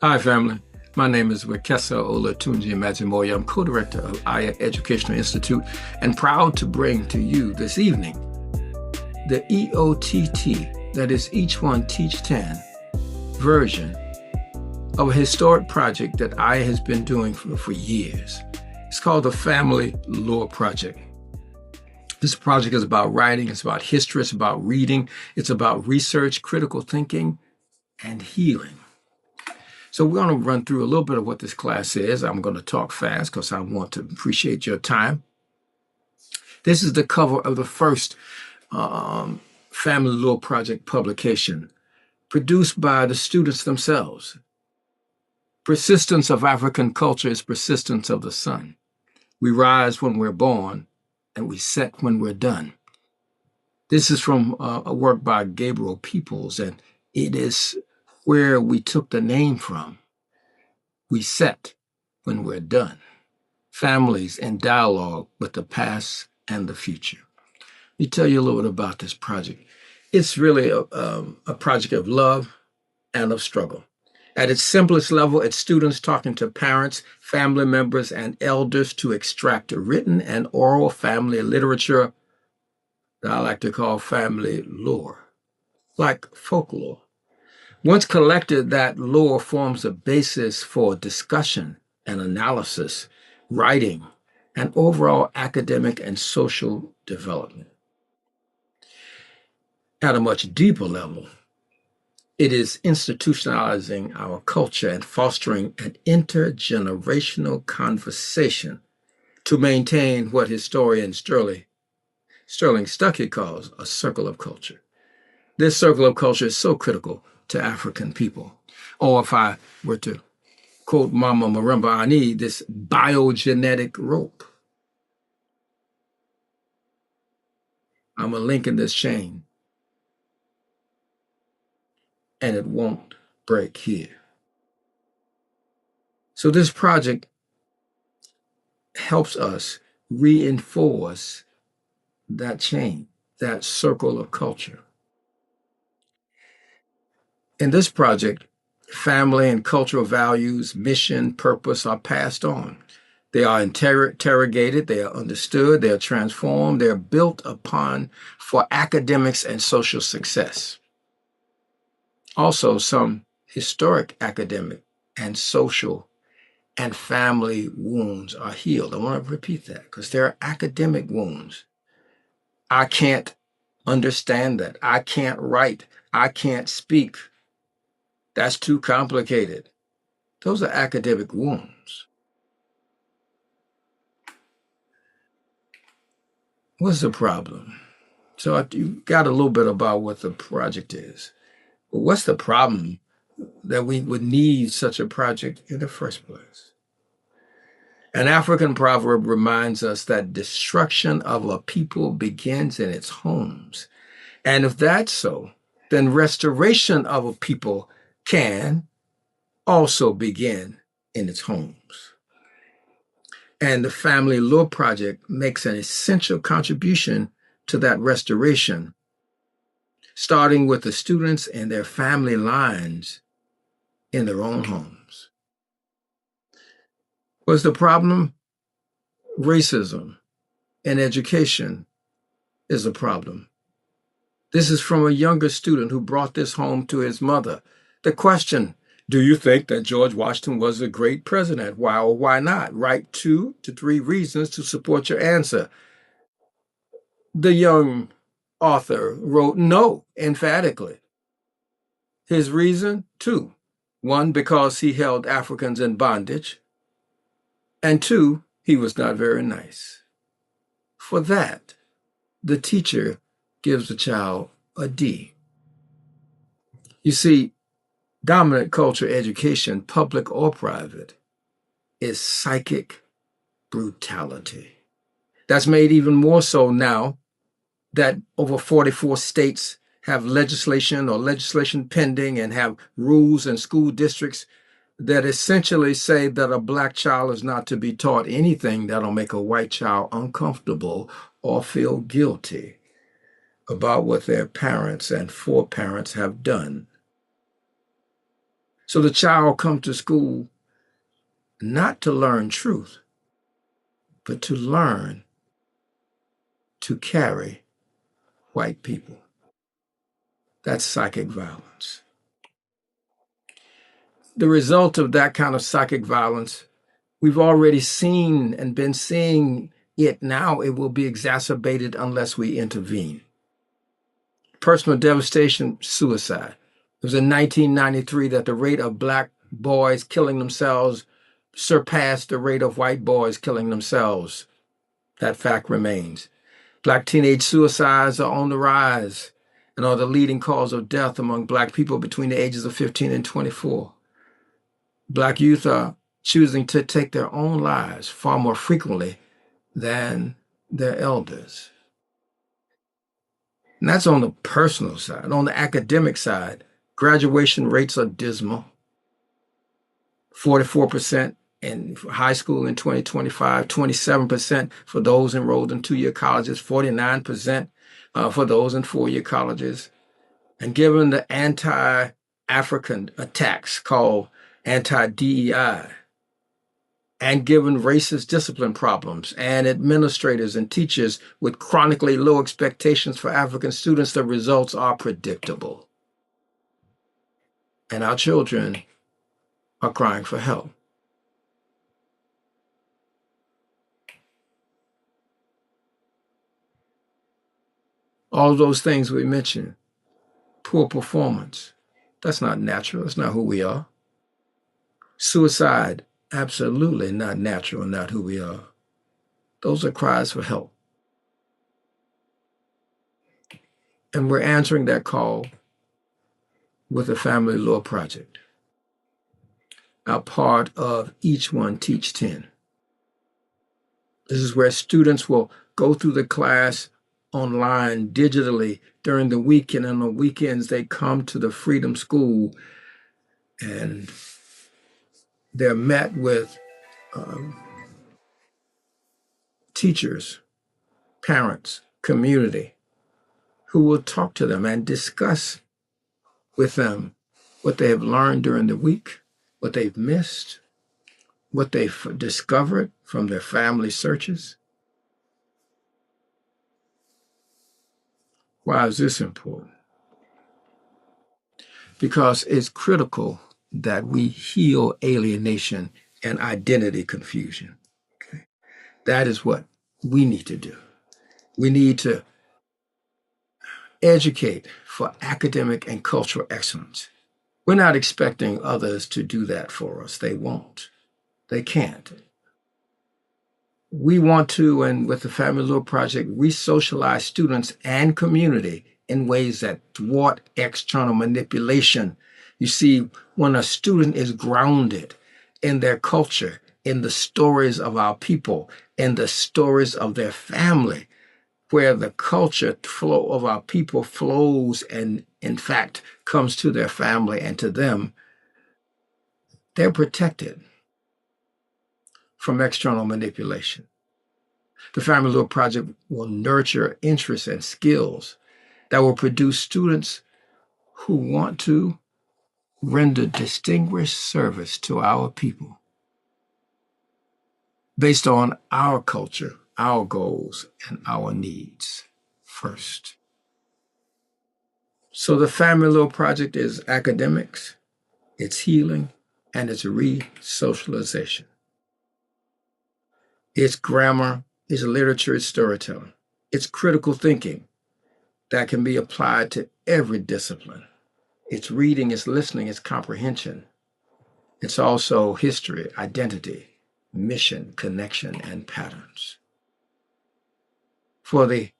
Hi, family. My name is Wekesa Olatunji Majimoya. I'm co-director of Aya Educational Institute and proud to bring to you this evening the EOTT, that is Each One Teach 10, version of a historic project that Aya has been doing for years. It's called the Family Lore Project. This project is about writing, it's about history, it's about reading, it's about research, critical thinking, and healing. So we're going to run through a little bit of what this class is. I'm going to talk fast because I want to appreciate your time. This is the cover of the first Family Lore Project publication, produced by the students themselves. Persistence of African culture is persistence of the sun. We rise when we're born, and we set when we're done. This is from a work by Gabriel Peoples, and it is where we took the name from. We set when we're done. Families in dialogue with the past and the future. Let me tell you a little bit about this project. It's really a project of love and of struggle. At its simplest level, it's students talking to parents, family members, and elders to extract written and oral family literature that I like to call family lore, like folklore. Once collected, that lore forms a basis for discussion and analysis, writing, and overall academic and social development. At a much deeper level, it is institutionalizing our culture and fostering an intergenerational conversation to maintain what historian Sterling Stuckey calls a circle of culture. This circle of culture is so critical to African people. Or if I were to quote Mama Marimba Ani, this biogenetic rope. I'm a link in this chain, and it won't break here. So this project helps us reinforce that chain, that circle of culture. In this project, family and cultural values, mission, purpose are passed on. They are interrogated, they are understood, they are transformed, they are built upon for academics and social success. Also, some historic academic and social and family wounds are healed. I want to repeat that because there are academic wounds. I can't understand that. I can't write. I can't speak. That's too complicated. Those are academic wounds. What's the problem? So you got a little bit about what the project is. But what's the problem that we would need such a project in the first place? An African proverb reminds us that destruction of a people begins in its homes. And if that's so, then restoration of a people can also begin in its homes. And the Family Lore Project makes an essential contribution to that restoration, starting with the students and their family lines in their own homes. What's the problem? Racism in education is a problem. This is from a younger student who brought this home to his mother. The question, do you think that George Washington was a great president? Why or why not? Write 2 to 3 reasons to support your answer. The young author wrote no emphatically. His reason, 2. 1, because he held Africans in bondage, and 2, he was not very nice. For that, the teacher gives the child a D. You see, dominant culture education, public or private, is psychic brutality. That's made even more so now that over 44 states have legislation or legislation pending and have rules and school districts that essentially say that a black child is not to be taught anything that'll make a white child uncomfortable or feel guilty about what their parents and foreparents have done. So the child comes to school not to learn truth, but to learn to carry white people. That's psychic violence. The result of that kind of psychic violence, we've already seen and been seeing it now. It will be exacerbated unless we intervene. Personal devastation, suicide. It was in 1993 that the rate of Black boys killing themselves surpassed the rate of white boys killing themselves. That fact remains. Black teenage suicides are on the rise and are the leading cause of death among Black people between the ages of 15 and 24. Black youth are choosing to take their own lives far more frequently than their elders. And that's on the personal side. On the academic side, graduation rates are dismal. 44% in high school in 2025, 27% for those enrolled in two-year colleges, 49% for those in four-year colleges. And given the anti-African attacks called anti-DEI, and given racist discipline problems and administrators and teachers with chronically low expectations for African students, the results are predictable. And our children are crying for help. All of those things we mentioned, poor performance, that's not natural. That's not who we are. Suicide, absolutely not natural, not who we are. Those are cries for help. And we're answering that call with the Family Law Project, our part of Each One Teach 10. This is where students will go through the class online digitally during the week, and on the weekends they come to the Freedom School and they're met with teachers, parents, community who will talk to them and discuss with them what they have learned during the week, what they've missed, what they've discovered from their family searches. Why is this important? Because it's critical that we heal alienation and identity confusion. Okay? That is what we need to do. We need to educate for academic and cultural excellence. We're not expecting others to do that for us. They won't. They can't. We want to, and with the Family Law Project, re-socialize students and community in ways that thwart external manipulation. You see, when a student is grounded in their culture, in the stories of our people, in the stories of their family, where the culture flow of our people flows and, in fact, comes to their family and to them, they're protected from external manipulation. The Family Law Project will nurture interests and skills that will produce students who want to render distinguished service to our people based on our culture, our goals, and our needs first. So the Family Law Project is academics, it's healing, and it's re-socialization. It's grammar, it's literature, it's storytelling. It's critical thinking that can be applied to every discipline. It's reading, it's listening, it's comprehension. It's also history, identity, mission, connection, and patterns. For the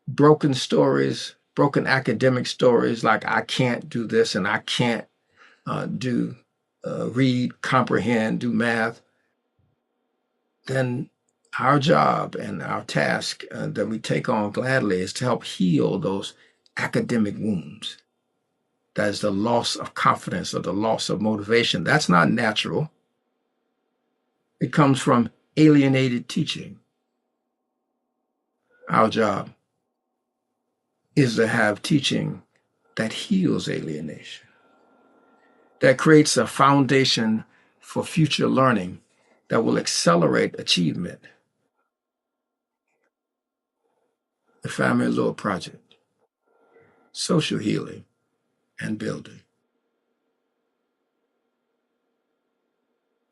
broken stories, broken academic stories like I can't do this and I can't read, comprehend, do math, then our job and our task that we take on gladly is to help heal those academic wounds. That is the loss of confidence or the loss of motivation. That's not natural. It comes from alienated teaching. Our job is to have teaching that heals alienation. that creates a foundation for future learning that will accelerate achievement. The Family Law Project, social healing and building.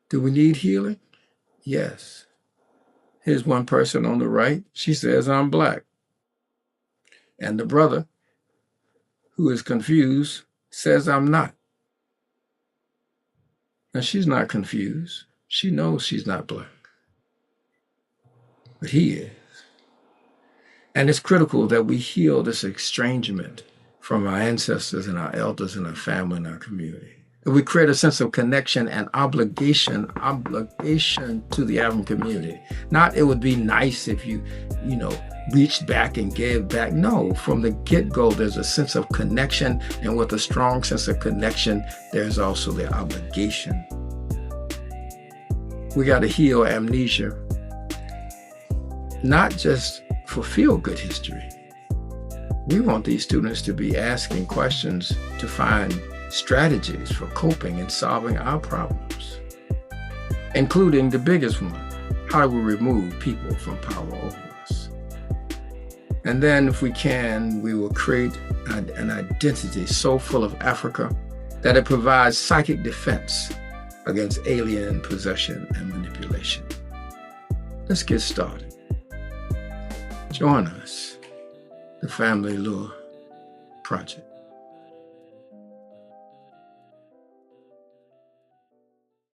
Do we need healing? Yes. Here's one person on the right. She says, I'm Black. And the brother, who is confused, says, I'm not. And she's not confused. She knows she's not Black. But he is. And it's critical that we heal this estrangement from our ancestors and our elders and our family and our community. That we create a sense of connection and obligation to the African community. Not it would be nice if you reached back and gave back. No, from the get-go, there's a sense of connection. And with a strong sense of connection, there's also the obligation. We got to heal amnesia, not just for feel-good history. We want these students to be asking questions to find strategies for coping and solving our problems, including the biggest one: how do we remove people from power over us? And then, if we can, we will create an identity so full of Africa that it provides psychic defense against alien possession and manipulation. Let's get started. Join us, the Family Law Project.